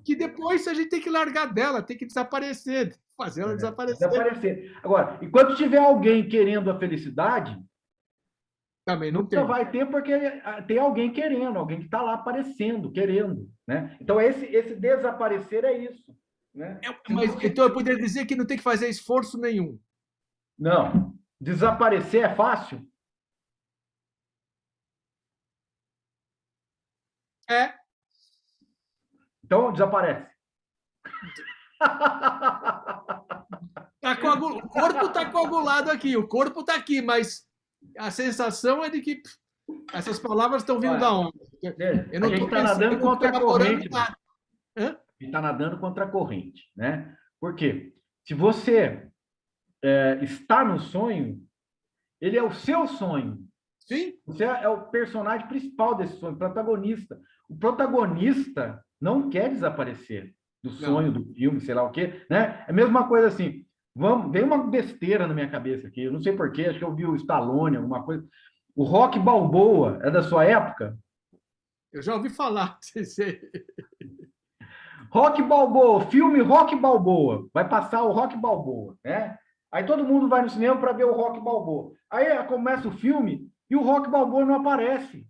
A: que depois a gente tem que largar dela, tem que desaparecer, fazer ela desaparecer.
B: desaparecer. Agora, enquanto tiver alguém querendo a felicidade,
A: Também não
B: nunca
A: tem.
B: vai ter, porque tem alguém querendo, alguém que está lá aparecendo, querendo. Né? Então, esse desaparecer é isso. Né?
A: Mas então eu poderia dizer que não tem que fazer esforço nenhum.
B: Não. Desaparecer é fácil?
A: É.
B: Então, desaparece.
A: O corpo está coagulado aqui, o corpo está aqui, mas a sensação é de que essas palavras estão vindo da onde? Eu
B: A
A: não
B: gente
A: estou
B: está
A: pensando, eu
B: nadando
A: não estou
B: contra a
A: elaborando
B: corrente.
A: nada. Hã?
B: A gente está nadando contra a corrente. Né? Por quê? Se você está no sonho, ele é o seu sonho.
A: Sim?
B: Você é o personagem principal desse sonho, o protagonista. O protagonista não quer desaparecer do sonho, do filme, sei lá o quê. Né? É a mesma coisa assim. Vem uma besteira na minha cabeça aqui, eu não sei porquê, acho que eu vi o Stallone, alguma coisa. O Rock Balboa é da sua época?
A: Eu já ouvi falar.
B: Rock Balboa, filme Rock Balboa. Vai passar o Rock Balboa, né? Aí todo mundo vai no cinema para ver o Rock Balboa. Aí começa o filme e o Rock Balboa não aparece.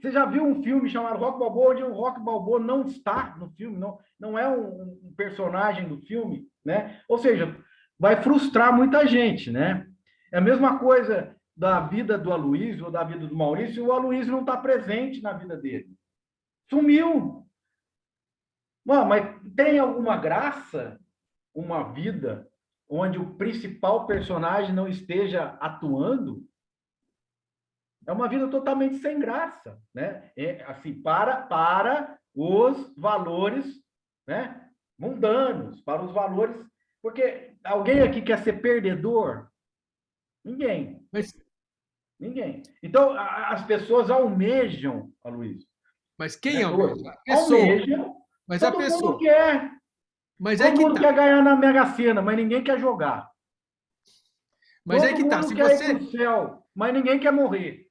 B: Você já viu um filme chamado Rock Balboa, onde o Rock Balboa não está no filme, não é um personagem do filme, né? Ou seja, vai frustrar muita gente, né? É a mesma coisa da vida do Aloysio ou da vida do Maurício, o Aloysio não está presente na vida dele. Sumiu. Mas tem alguma graça uma vida onde o principal personagem não esteja atuando? É uma vida totalmente sem graça, né? Assim, para os valores, né, mundanos, para os valores. Porque alguém aqui quer ser perdedor? Ninguém. Ninguém. Então, as pessoas almejam, Aloysio.
A: Mas quem
B: Né?
A: almeja? A pessoa.
B: Almejam.
A: Mas
B: todo
A: a pessoa.
B: mundo quer.
A: Mas
B: todo
A: é que
B: mundo
A: tá.
B: quer ganhar na Mega Sena, mas ninguém quer jogar.
A: Mas
B: todo
A: é que tá.
B: mundo
A: Se
B: quer
A: você...
B: ir para o céu, mas ninguém quer morrer.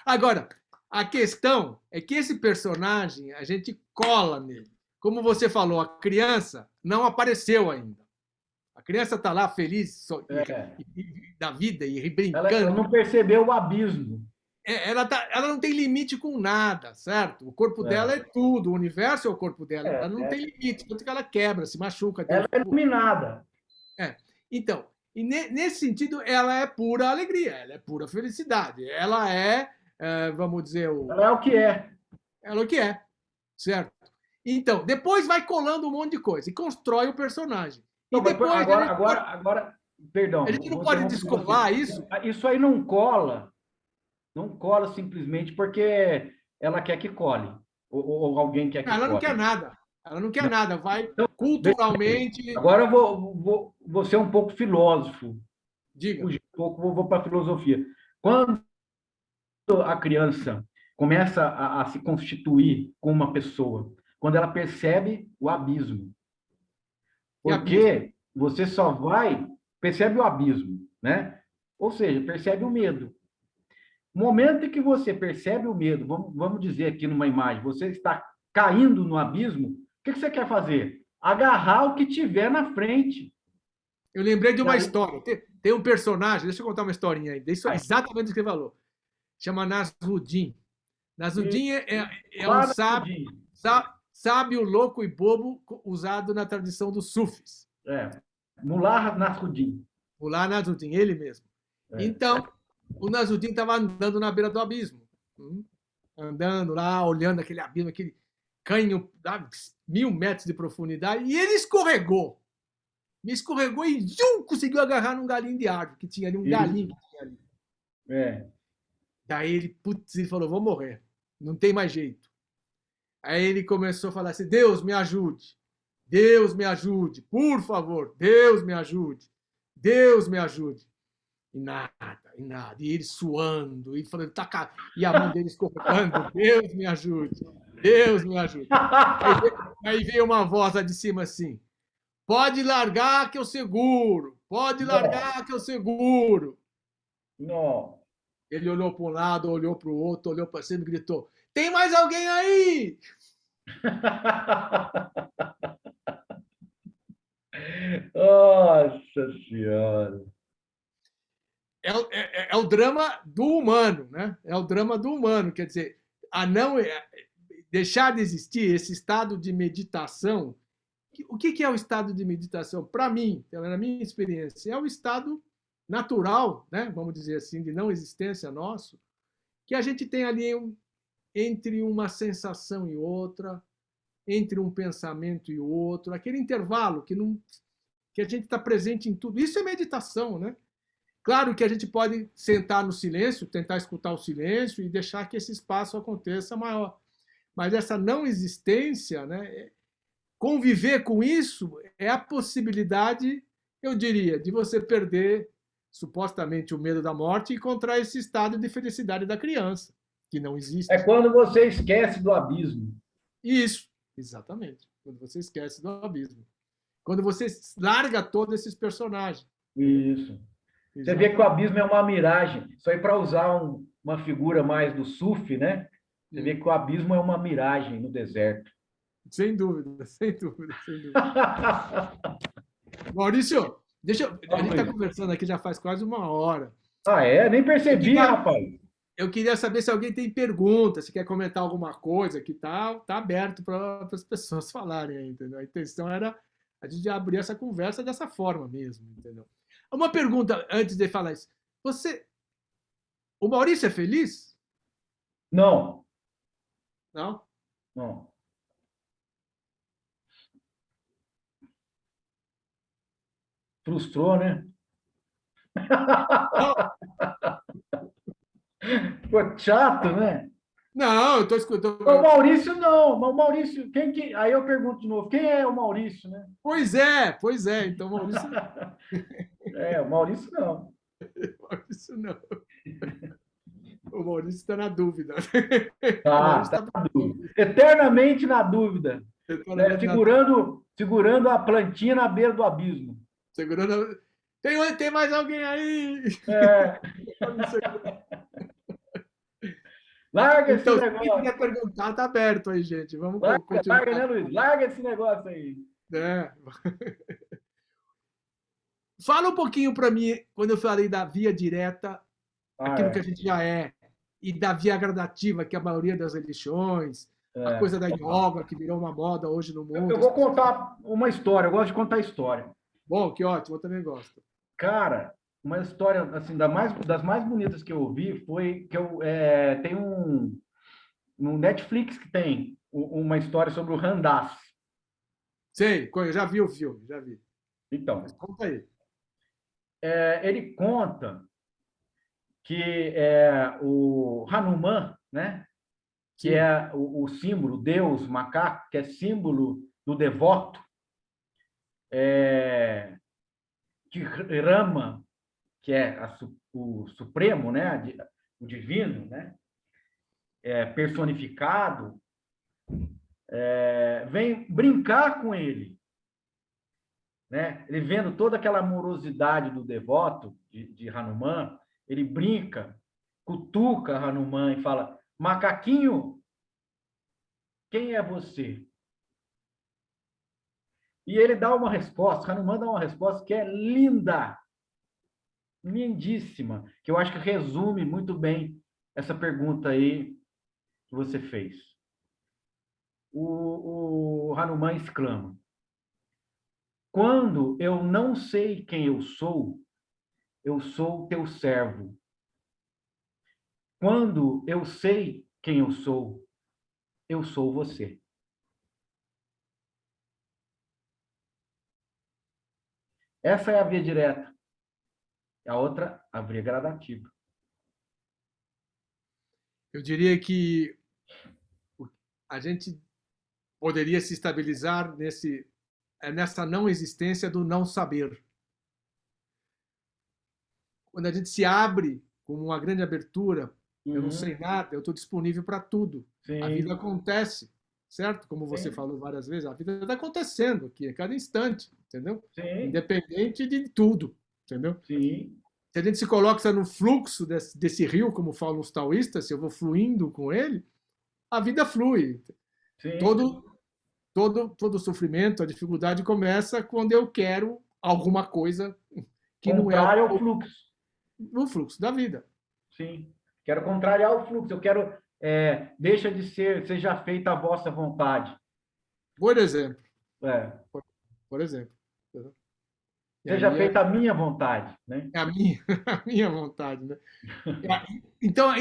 A: Agora, a questão é que esse personagem, a gente cola nele. Como você falou, a criança não apareceu ainda. A criança está lá feliz da vida e brincando.
B: Ela não percebeu o abismo.
A: Ela não tem limite com nada, certo? O corpo dela é tudo, o universo é o corpo dela. Ela não tem limite, tanto que ela quebra, se machuca.
B: Ela é iluminada.
A: Então, e nesse sentido, ela é pura alegria, ela é pura felicidade. Ela é, vamos dizer...
B: Ela é o que é.
A: Ela é o que é, certo? Então, depois vai colando um monte de coisa e constrói o personagem.
B: Não,
A: e depois
B: agora, perdão.
A: A gente não pode descolar isso.
B: Isso aí não cola simplesmente porque ela quer que cole. Ou alguém quer que
A: ela
B: cole.
A: Não quer nada. Ela não quer nada. Vai então, culturalmente...
B: Agora eu vou ser um pouco filósofo.
A: Diga.
B: Vou para a filosofia. Quando a criança começa a se constituir como uma pessoa, quando ela percebe o abismo. Porque você só percebe o abismo, né? Ou seja, percebe o medo. No momento em que você percebe o medo, vamos dizer aqui numa imagem, você está caindo no abismo, o que você quer fazer? Agarrar o que tiver na frente.
A: Eu lembrei de uma história. Tem um personagem, deixa eu contar uma historinha aí. Isso é exatamente o que você falou. Chama Nasruddin. Nasruddin é um sábio, louco e bobo usado na tradição dos sufis.
B: Mullah Nasruddin.
A: Mullah Nasruddin, ele mesmo. Então, o Nasruddin estava andando na beira do abismo. Andando lá, olhando aquele abismo, aquele canho, 1000 metros de profundidade, e ele escorregou. me escorregou e conseguiu agarrar num galinho de árvore, que tinha ali, um galinho que tinha ali.
B: É.
A: Daí ele, putz, ele falou, vou morrer, não tem mais jeito. Aí ele começou a falar assim, Deus me ajude, por favor, Deus me ajude, Deus me ajude. E nada, e nada. E ele suando, e falando, e a mão dele escorregando, Deus me ajude, Deus me ajude. Aí veio uma voz lá de cima assim, pode largar que eu seguro, pode largar que eu seguro.
B: Não.
A: Ele olhou para um lado, olhou para o outro, olhou para cima e gritou, tem mais alguém aí?
B: Nossa Senhora!
A: É o drama do humano, né? É o drama do humano, quer dizer, a não deixar de existir esse estado de meditação. O que é o estado de meditação? Para mim, na minha experiência, é o estado natural, né? Vamos dizer assim, de não existência nosso, que a gente tem ali entre uma sensação e outra, entre um pensamento e outro, aquele intervalo que a gente está presente em tudo. Isso é meditação, né? Claro que a gente pode sentar no silêncio, tentar escutar o silêncio e deixar que esse espaço aconteça maior. Mas essa não existência, né, conviver com isso é a possibilidade, eu diria, de você perder supostamente o medo da morte e encontrar esse estado de felicidade da criança, que não
B: É
A: existe.
B: quando você esquece do abismo.
A: Isso, exatamente. Quando você esquece do abismo. Quando você larga todos esses personagens.
B: Isso. Você vê que o
A: Exatamente.
B: abismo é uma miragem. Isso aí para usar uma figura mais do Sufi, né? Você vê que o abismo é uma miragem no deserto.
A: Sem dúvida, sem dúvida, sem dúvida. Maurício, a gente está conversando aqui já faz quase uma hora.
B: Ah, é? Nem
A: Eu
B: percebi,
A: queria,
B: rapaz.
A: eu queria saber se alguém tem pergunta, se quer comentar alguma coisa, que tá aberto para as pessoas falarem aí, entendeu? A intenção era a gente abrir essa conversa dessa forma mesmo, entendeu? Uma pergunta antes de falar isso. O Maurício é feliz?
B: Não,
A: Não?
B: não. Frustrou, né?
A: Não,
B: Ficou chato, né?
A: não, eu estou escutando.
B: O Maurício não. O Maurício, Aí eu pergunto de novo, quem é o Maurício, né?
A: Pois é. Então, Maurício,
B: É, o Maurício não.
A: Maurício não. O Maurício está na dúvida. O
B: Tá,
A: Maurício
B: tá
A: está
B: na dúvida. Eternamente na dúvida, né?
A: eternamente na dúvida.
B: Segurando a plantinha na beira do abismo.
A: Segurando. Tem mais alguém aí?
B: É, larga esse
A: Então, se alguém
B: negócio.
A: quiser perguntar, tá aberto aí, gente. Vamos
B: Larga,
A: continuar.
B: né, Luiz? Larga esse negócio aí.
A: Né? Fala um pouquinho para mim, quando eu falei da via direta,
B: Ah,
A: aquilo que a
B: é.
A: gente já é, e da via gradativa, que é a maioria das religiões, a
B: É.
A: coisa da yoga, que virou uma moda hoje no
B: Eu
A: mundo. As
B: vou
A: pessoas...
B: contar uma história, eu gosto de contar história.
A: Bom, que ótimo, eu também gosto.
B: Cara, uma história assim, das mais bonitas que eu ouvi foi que tem no Netflix que tem uma história sobre o Ramdas.
A: Sei, eu já vi o filme, já vi. Mas
B: Então,
A: conta aí.
B: ele conta que o Hanuman, né, que
A: Sim,
B: é o símbolo, Deus, macaco, que é símbolo do devoto, de Rama, que é o supremo, né, o divino, né, personificado, vem brincar com ele, né? Ele vendo toda aquela amorosidade do devoto de Hanuman, ele brinca, cutuca Hanuman e fala: macaquinho, quem é você? E ele dá uma resposta, Hanuman dá uma resposta que é linda, lindíssima, que eu acho que resume muito bem essa pergunta aí que você fez. O Hanuman exclama: quando eu não sei quem eu sou teu servo. Quando eu sei quem eu sou você. Essa é a via direta. A outra, a via gradativa.
A: Eu diria que a gente poderia se estabilizar nessa não existência do não saber. Quando a gente se abre com uma grande abertura, eu não sei nada, eu estou disponível para tudo.
B: Sim.
A: A vida acontece, certo? Como você
B: Sim.
A: falou várias vezes, a vida está acontecendo aqui, a cada instante, entendeu?
B: Sim.
A: Independente de tudo, entendeu?
B: Sim.
A: Se a gente se coloca no fluxo desse rio, como falam os taoístas, se eu vou fluindo com ele, a vida flui.
B: Sim.
A: Todo sofrimento, a dificuldade começa quando eu quero alguma coisa que não é
B: contrário ao fluxo.
A: No fluxo da vida.
B: Sim. Quero contrariar o fluxo. Eu quero deixa de ser, seja feita a vossa vontade.
A: Por exemplo.
B: É.
A: Por exemplo.
B: Seja feita a minha vontade, né?
A: É a minha vontade, né? Então,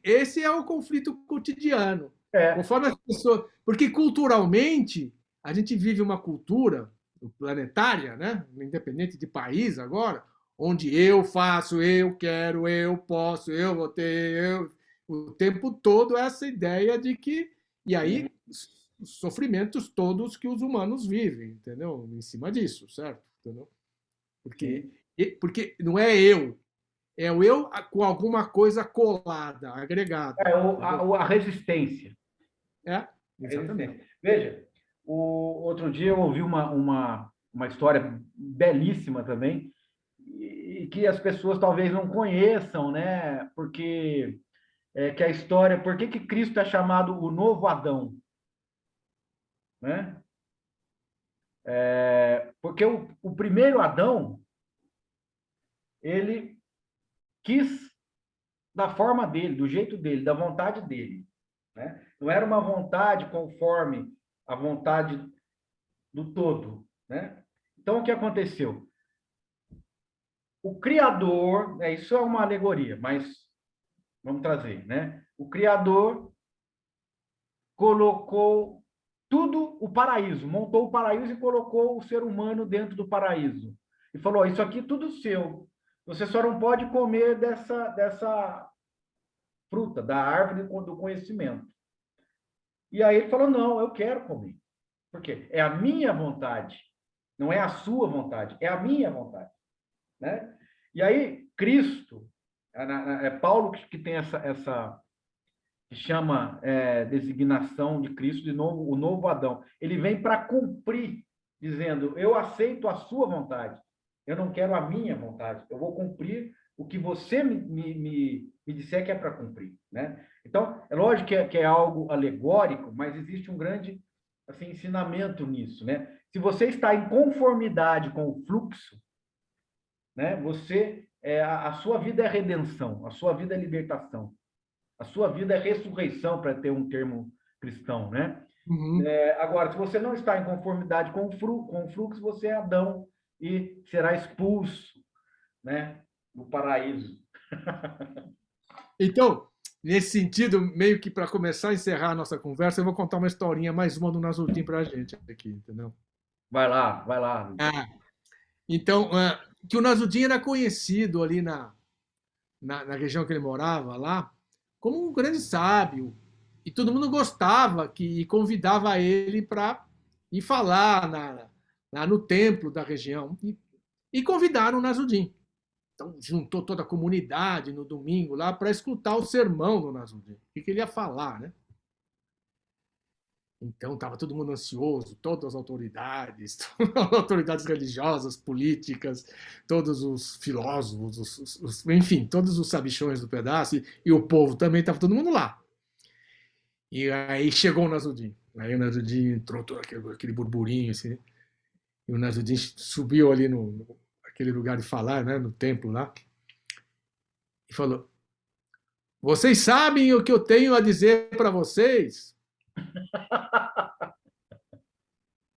A: esse é o conflito cotidiano. Conforme as pessoas, porque culturalmente a gente vive uma cultura planetária, né? Independente de país agora, onde eu faço, eu quero, eu posso, eu vou ter, o tempo todo essa ideia de que e aí os sofrimentos todos que os humanos vivem, entendeu? Em cima disso, certo? Entendeu? Porque não é o eu com alguma coisa colada, agregada.
B: A resistência.
A: Exatamente.
B: Veja, outro dia eu ouvi uma história belíssima também, e que as pessoas talvez não conheçam, né? Porque que a história, por que Cristo é chamado o novo Adão? Né? Porque o primeiro Adão, ele quis da forma dele, do jeito dele, da vontade dele. Né? Não era uma vontade conforme a vontade do todo. Né? Então, o que aconteceu? O Criador, isso é uma alegoria, mas vamos trazer, né? O Criador colocou tudo o paraíso, montou o paraíso e colocou o ser humano dentro do paraíso. E falou, isso aqui é tudo seu. Você só não pode comer dessa fruta, da árvore do conhecimento. E aí ele falou, não, eu quero comer. Por quê? É a minha vontade. Não é a sua vontade, é a minha vontade. Né? E aí, Cristo, é Paulo que tem essa que chama designação de Cristo de novo, o novo Adão. Ele vem para cumprir, dizendo, eu aceito a sua vontade, eu não quero a minha vontade, eu vou cumprir o que você me disser que é para cumprir. Né? Então, é lógico que é algo alegórico, mas existe um grande assim, ensinamento nisso. Né? Se você está em conformidade com o fluxo, né, a sua vida é redenção, a sua vida é libertação. A sua vida é ressurreição, para ter um termo cristão, né?
A: Uhum.
B: Agora, se você não está em conformidade com o fluxo, você é Adão e será expulso, né, do paraíso.
A: Então, nesse sentido, meio que para começar a encerrar a nossa conversa, eu vou contar uma historinha, mais uma do Nasrutin para a gente aqui, entendeu?
B: Vai lá, vai lá.
A: Então, que o Nasrutin era conhecido ali na região que ele morava lá, como um grande sábio, e todo mundo gostava e convidava ele para ir falar no templo da região. E convidaram o Nasrutin. Então, juntou toda a comunidade no domingo lá para escutar o sermão do Nasrutin. O que ele ia falar, né? Então, estava todo mundo ansioso, todas as autoridades, autoridades religiosas, políticas, todos os filósofos, enfim, todos os sabichões do pedaço, e o povo também, estava todo mundo lá. E aí chegou o Nasrutin. Aí o Nasrutin entrou todo aquele burburinho, assim, e o Nasrutin subiu ali naquele lugar de falar, né, no templo lá, e falou, vocês sabem o que eu tenho a dizer para vocês?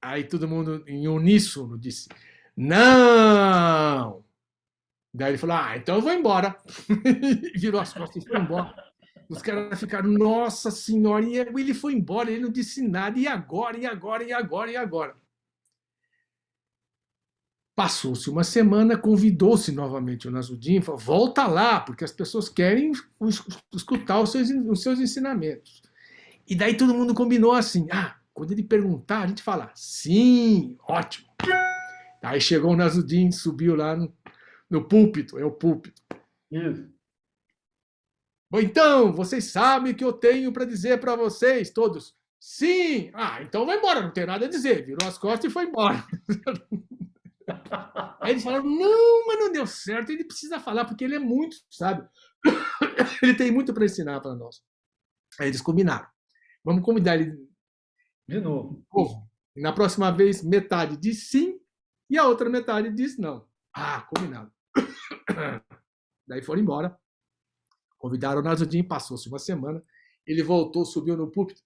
A: Aí todo mundo em uníssono disse, não! Daí ele falou, então eu vou embora. Virou as costas e foi embora. Os caras ficaram, nossa senhora, e ele foi embora, ele não disse nada, e agora, e agora, e agora, e agora? Passou-se uma semana, convidou-se novamente o Nasruddin, falou, volta lá, porque as pessoas querem escutar os seus ensinamentos. E daí todo mundo combinou assim, quando ele perguntar, a gente fala, sim, ótimo. Aí chegou o Nasruddin, subiu lá no púlpito, é o púlpito.
B: Isso.
A: Bom, então, vocês sabem o que eu tenho para dizer para vocês, todos. Sim! Então vai embora, não tem nada a dizer. Virou as costas e foi embora. Aí eles falaram, não, mas não deu certo, ele precisa falar, porque ele é muito sábio. Ele tem muito para ensinar para nós. Aí eles combinaram. Vamos convidar ele
B: de novo.
A: E na próxima vez, metade diz sim e a outra metade diz não. Combinado. Daí foram embora. Convidaram o Nasruddin, passou-se uma semana. Ele voltou, subiu no púlpito.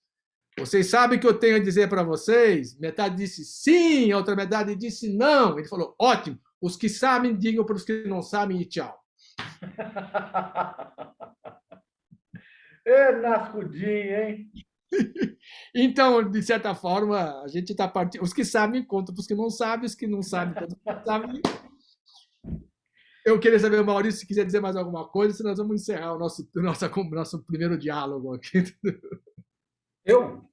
A: Vocês sabem o que eu tenho a dizer para vocês? Metade disse sim, a outra metade disse não. Ele falou, ótimo. Os que sabem, digam para os que não sabem e tchau.
B: Nasruddin, hein?
A: Então, de certa forma, a gente está partindo. Os que sabem contam para os que não sabem, os que não sabem contam para os que sabem. Eu queria saber, Maurício, se quiser dizer mais alguma coisa, senão nós vamos encerrar o nosso primeiro diálogo aqui.
B: Eu?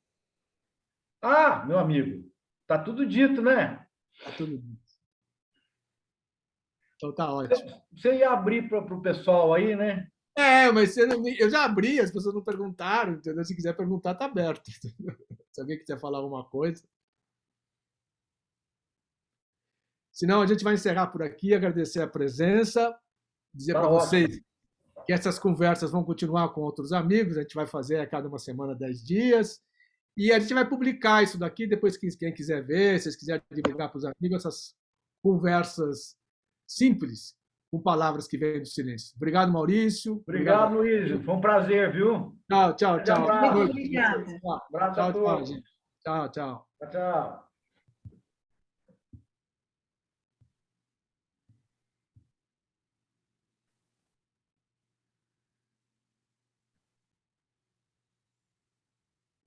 B: Meu amigo, tá tudo dito, né?
A: Tá tudo dito. Então tá ótimo.
B: Você ia abrir para o pessoal aí, né?
A: Mas eu já abri, as pessoas não perguntaram, entendeu? Se quiser perguntar, tá aberto. Se alguém quiser falar alguma coisa. Senão, a gente vai encerrar por aqui, agradecer a presença, dizer para vocês que essas conversas vão continuar com outros amigos, a gente vai fazer a cada uma semana, 10 dias, e a gente vai publicar isso daqui, depois quem quiser ver, se vocês quiserem divulgar para os amigos, essas conversas simples, com palavras que vêm do silêncio. Obrigado, Maurício.
B: Obrigado, Luiz. Foi um prazer, viu?
A: Tchau.
C: Obrigada.
B: Abraço a todos.
A: Tchau.
B: Tchau.